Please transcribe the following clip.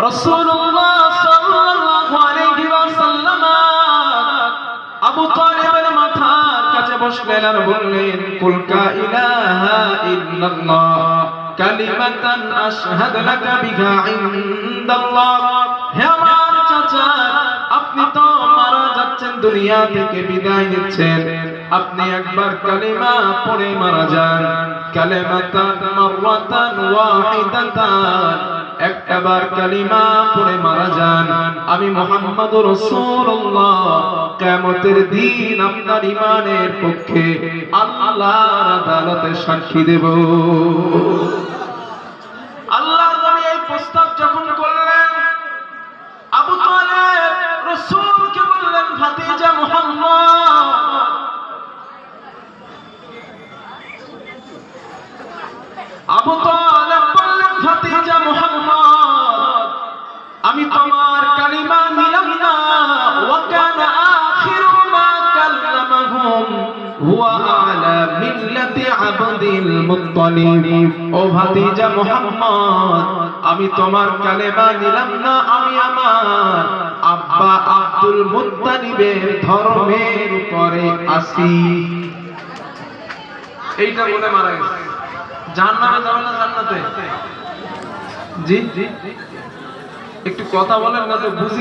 রাসূলুল্লাহ সাল্লাল্লাহু আলাইহি ওয়াসাল্লাম আবু তালিবের মাথার কাছে বসলেন আর বললেন, কুল কা ইলাহা ইল্লাল্লাহ কালিমাতান আশহাদু লাকা বিহা ইনদাল্লাহ। হে আমার চাচা, আপনি তো মারা যাচ্ছেন, দুনিয়া থেকে বিদায় নিচ্ছেন, আপনি একবার কালিমা পড়ে মারা যান। কালিমাতান মাররাতান ওয়াহিদাতান, একবার কালিমা পড়ে মারা যান, আমি মুহাম্মদুর রাসূলুল্লাহ কিয়ামতের দিন আপনার ঈমানের পক্ষে আল্লাহর আদালতে সাক্ষী দেব। আল্লাহর নবী এই প্রস্তাব যখন করলেন, আবু তালেব রাসূলকে বললেন, ভাতিজা মুহাম্মদ, আবু তালেব বললেন, ভাতিজা মুহাম্মদ, আমি তোমার কালিমা নিলাম না। ওয়া কানা আখিরু মা কাল্লামাহুম হুয়া আলা মিল্লাতি আবদিল মুত্তালিব। ও ভাতিজা মুহাম্মদ, আমি তোমার কালিমা নিলাম না, আমি আমার আব্বা আব্দুল মুত্তালিবের ধর্মের উপরে আছি। এইটা বলে মারা গেছে। জান্নাতে যাবে না জান্নাতে? জি একটু কথা বলেন না তো বুঝি।